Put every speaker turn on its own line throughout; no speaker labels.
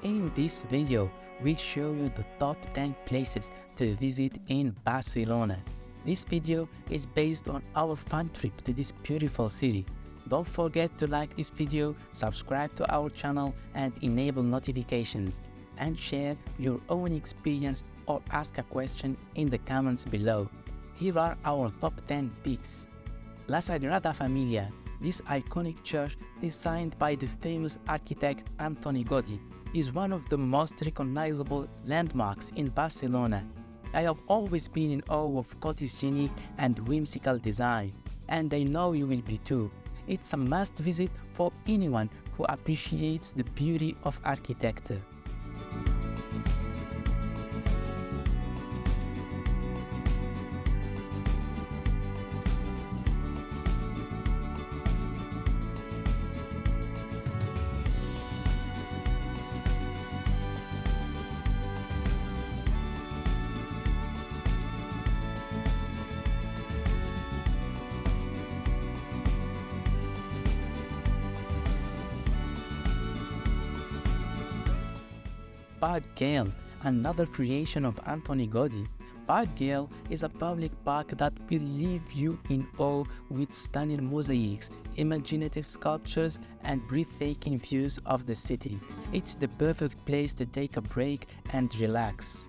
In this video, we show you the top 10 places to visit in Barcelona. This video is based on our fun trip to this beautiful city. Don't forget to like this video, subscribe to our channel and enable notifications, and share your own experience or ask a question in the comments below. Here are our top 10 picks. La Sagrada Familia. This iconic church, designed by the famous architect Antoni Gaudí, is one of the most recognizable landmarks in Barcelona. I have always been in awe of Gaudí's unique and whimsical design, and I know you will be too. It's a must visit for anyone who appreciates the beauty of architecture. Park Güell, another creation of Antoni Gaudí. Park Güell is a public park that will leave you in awe with stunning mosaics, imaginative sculptures, and breathtaking views of the city. It's the perfect place to take a break and relax.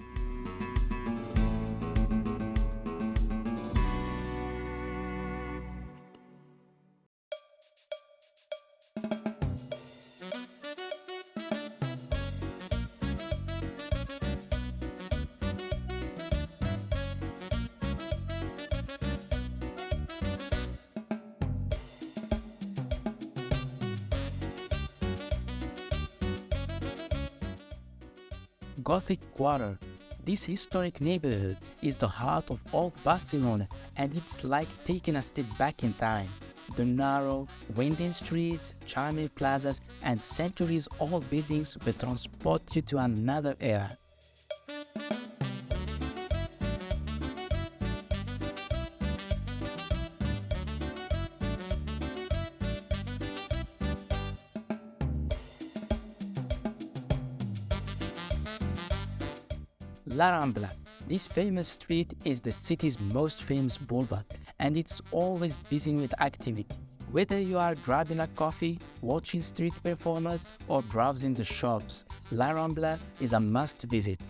Gothic Quarter. This historic neighborhood is the heart of old Barcelona, and it's like taking a step back in time. The narrow, winding streets, charming plazas, and centuries-old buildings will transport you to another era. La Rambla. This famous street is the city's most famous boulevard, and it's always busy with activity. Whether you are grabbing a coffee, watching street performers, or browsing the shops, La Rambla is a must visit.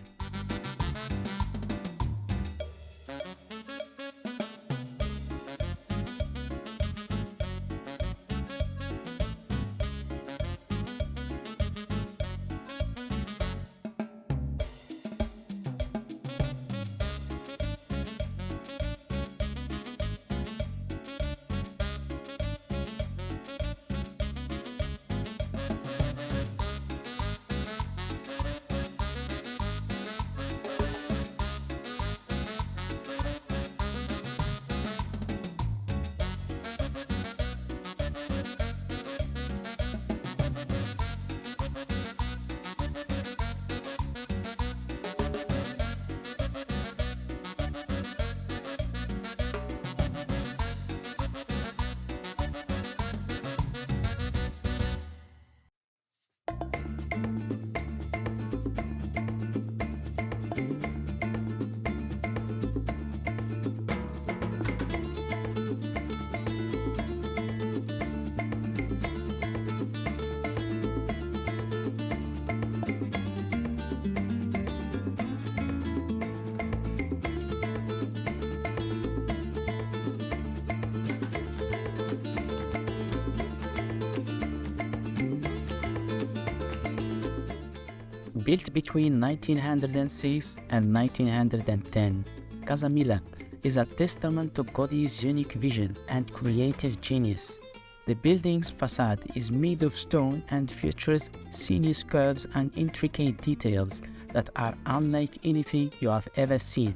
Built between 1906 and 1910, Casa Milà is a testament to Gaudí's unique vision and creative genius. The building's facade is made of stone and features sinuous curves and intricate details that are unlike anything you have ever seen.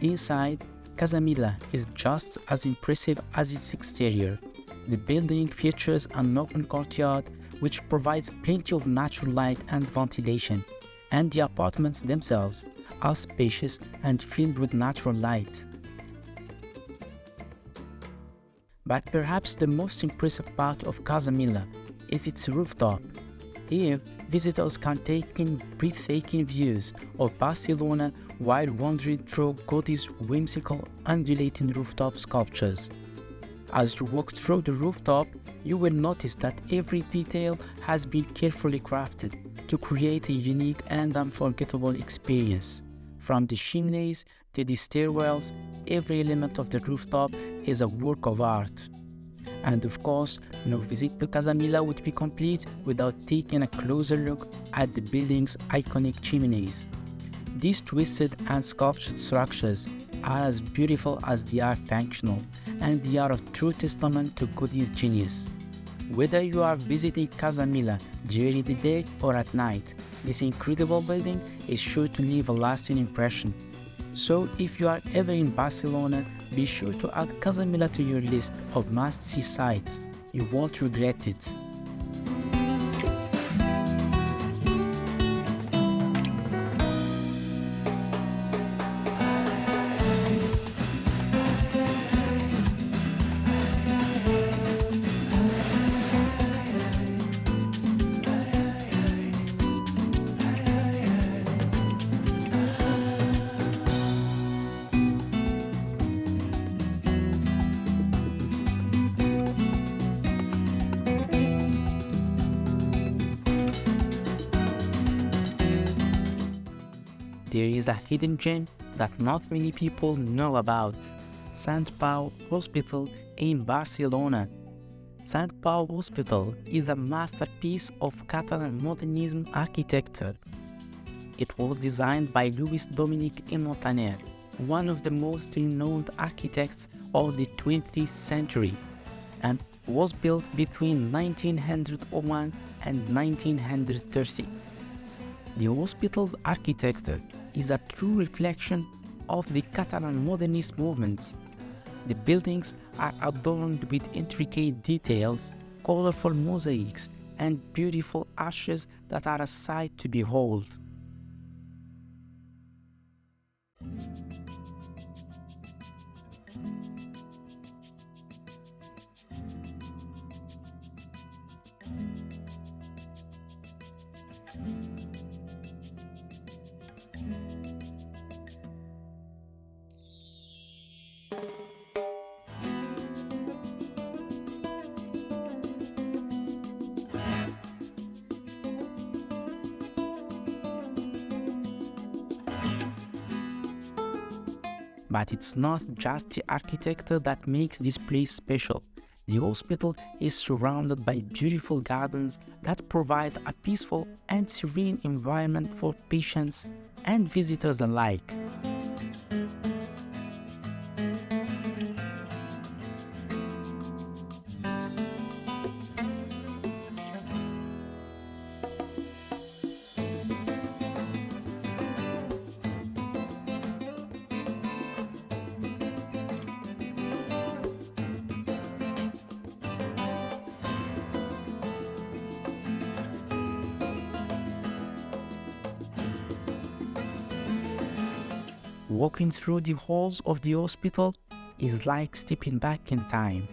Inside, Casamila is just as impressive as its exterior. The building features an open courtyard which provides plenty of natural light and ventilation, and the apartments themselves are spacious and filled with natural light. But perhaps the most impressive part of Casamila is its rooftop. Here, visitors can take in breathtaking views of Barcelona while wandering through Gaudi's whimsical undulating rooftop sculptures. As you walk through the rooftop, you will notice that every detail has been carefully crafted to create a unique and unforgettable experience. From the chimneys to the stairwells, every element of the rooftop is a work of art. And of course, no visit to Casamila would be complete without taking a closer look at the building's iconic chimneys. These twisted and sculptured structures are as beautiful as they are functional, and they are a true testament to Gaudi's genius. Whether you are visiting Casamila during the day or at night, this incredible building is sure to leave a lasting impression. So if you are ever in Barcelona, be sure to add Casamila to your list of must-see sites. You won't regret it. There is a hidden gem that not many people know about: Sant Pau Hospital in Barcelona. Sant Pau Hospital is a masterpiece of Catalan modernism architecture. It was designed by Luis Dominic i Montaner, one of the most renowned architects of the 20th century, and was built between 1901 and 1930. The hospital's architecture is a true reflection of the Catalan modernist movement. The buildings are adorned with intricate details, colorful mosaics, and beautiful arches that are a sight to behold. But it's not just the architecture that makes this place special. The hospital is surrounded by beautiful gardens that provide a peaceful and serene environment for patients and visitors alike. Walking through the halls of the hospital is like stepping back in time.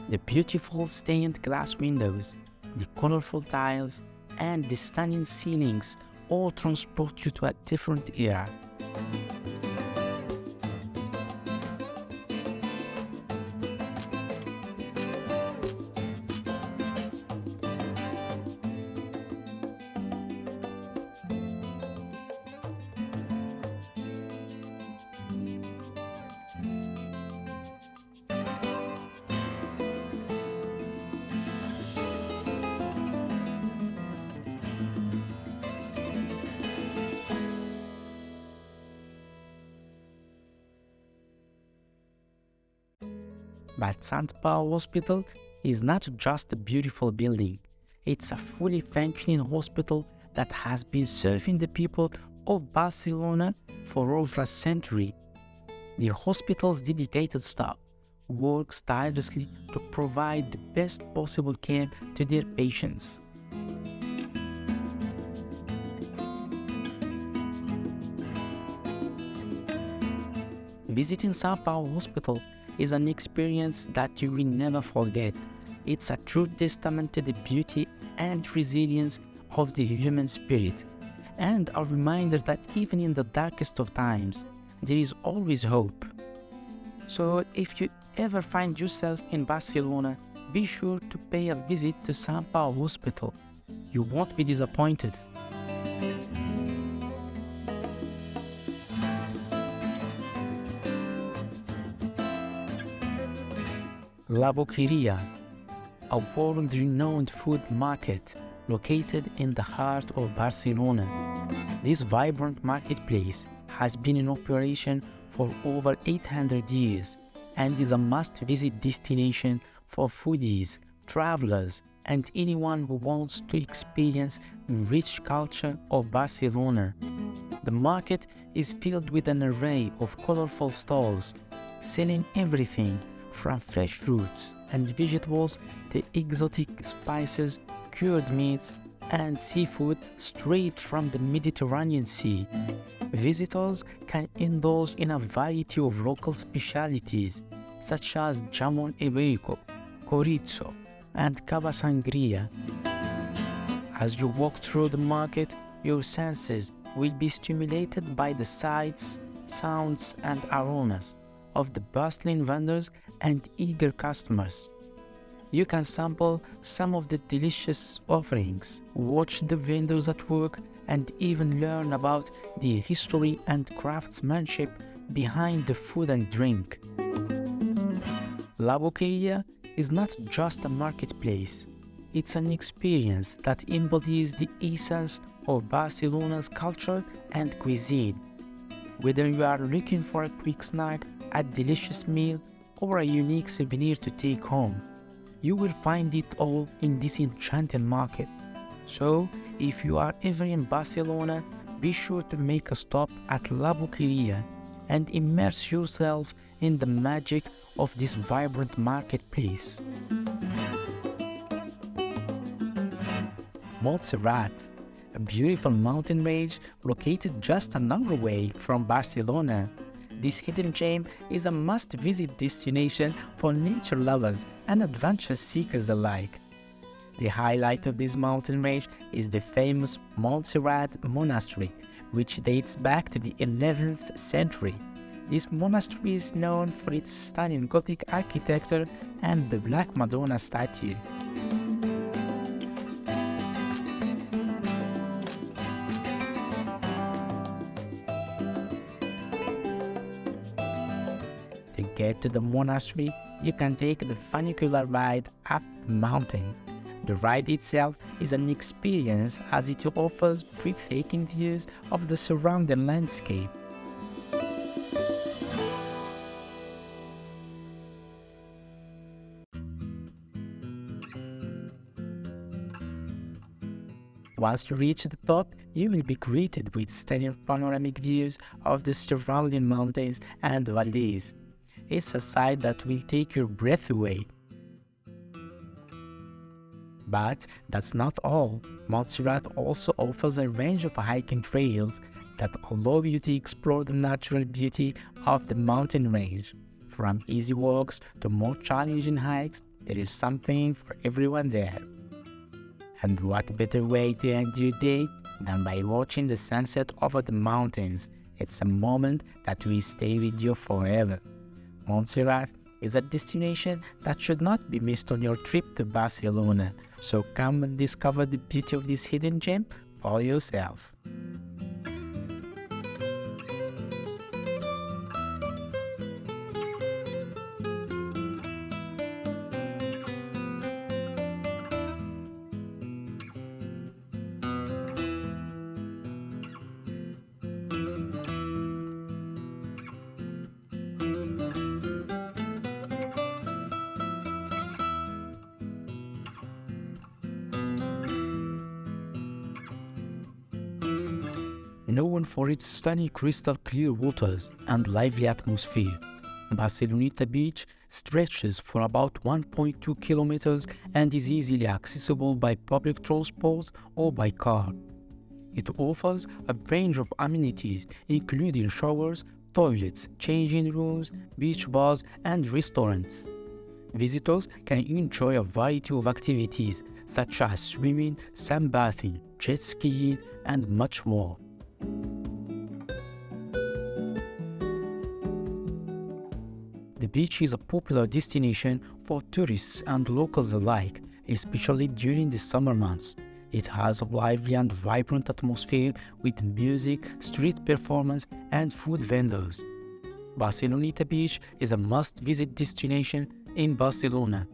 The beautiful stained glass windows, the colorful tiles, and the stunning ceilings all transport you to a different era. But Sant Pau Hospital is not just a beautiful building. It's a fully functioning hospital that has been serving the people of Barcelona for over a century. The hospital's dedicated staff works tirelessly to provide the best possible care to their patients. Visiting Sao Paulo Hospital is an experience that you will never forget. It's a true testament to the beauty and resilience of the human spirit, and a reminder that even in the darkest of times, there is always hope. So if you ever find yourself in Barcelona, be sure to pay a visit to Sao Paulo Hospital. You won't be disappointed. La Boqueria, a world-renowned food market located in the heart of Barcelona. This vibrant marketplace has been in operation for over 800 years and is a must-visit destination for foodies, travelers, and anyone who wants to experience the rich culture of Barcelona. The market is filled with an array of colorful stalls, selling everything from fresh fruits and vegetables to exotic spices, cured meats, and seafood straight from the Mediterranean Sea. Visitors can indulge in a variety of local specialties such as jamon iberico, chorizo, and cava sangria. As you walk through the market, your senses will be stimulated by the sights, sounds, and aromas of the bustling vendors and eager customers. You can sample some of the delicious offerings, watch the vendors at work, and even learn about the history and craftsmanship behind the food and drink. La Boqueria is not just a marketplace, it's an experience that embodies the essence of Barcelona's culture and cuisine. Whether you are looking for a quick snack, a delicious meal, or a unique souvenir to take home, you will find it all in this enchanting market. So, if you are ever in Barcelona, be sure to make a stop at La Boqueria and immerse yourself in the magic of this vibrant marketplace. Montserrat, a beautiful mountain range located just an hour away from Barcelona. This hidden gem is a must-visit destination for nature lovers and adventure seekers alike. The highlight of this mountain range is the famous Montserrat Monastery, which dates back to the 11th century. This monastery is known for its stunning Gothic architecture and the Black Madonna statue. To get to the monastery, you can take the funicular ride up the mountain. The ride itself is an experience as it offers breathtaking views of the surrounding landscape. Once you reach the top, you will be greeted with stunning panoramic views of the surrounding mountains and valleys. It's a sight that will take your breath away. But that's not all. Montserrat also offers a range of hiking trails that allow you to explore the natural beauty of the mountain range. From easy walks to more challenging hikes, there is something for everyone there. And what better way to end your day than by watching the sunset over the mountains? It's a moment that will stay with you forever. Montserrat is a destination that should not be missed on your trip to Barcelona, so come and discover the beauty of this hidden gem for yourself. Known for its stunning crystal clear waters and lively atmosphere, Barceloneta Beach stretches for about 1.2 kilometers and is easily accessible by public transport or by car. It offers a range of amenities including showers, toilets, changing rooms, beach bars, and restaurants. Visitors can enjoy a variety of activities such as swimming, sunbathing, jet skiing, and much more. The beach is a popular destination for tourists and locals alike, especially during the summer months. It has a lively and vibrant atmosphere with music, street performance, and food vendors. Barceloneta Beach is a must-visit destination in Barcelona.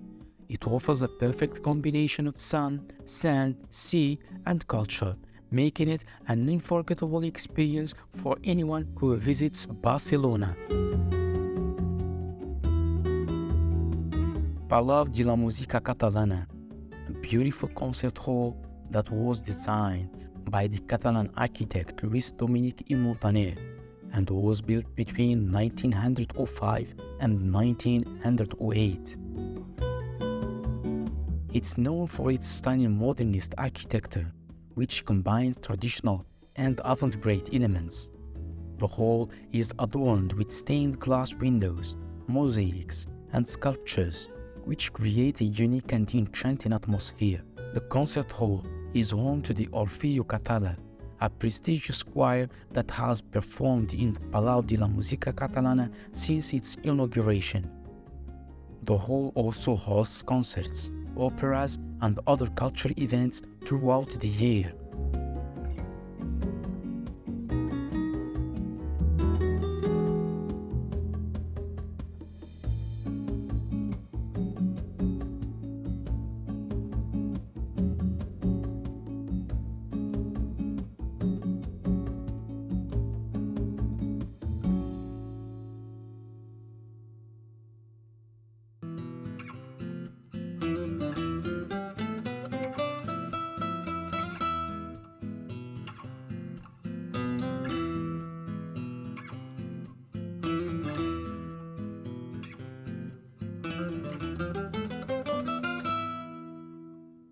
It offers a perfect combination of sun, sand, sea, and culture, making it an unforgettable experience for anyone who visits Barcelona. Palau de la Música Catalana, a beautiful concert hall that was designed by the Catalan architect Luis Dominic i Montaner and was built between 1905 and 1908. It's known for its stunning modernist architecture, which combines traditional and avant-garde elements. The hall is adorned with stained glass windows, mosaics, and sculptures, which create a unique and enchanting atmosphere. The concert hall is home to the Orfeo Català, a prestigious choir that has performed in Palau de la Música Catalana since its inauguration. The hall also hosts concerts, operas, and other cultural events throughout the year.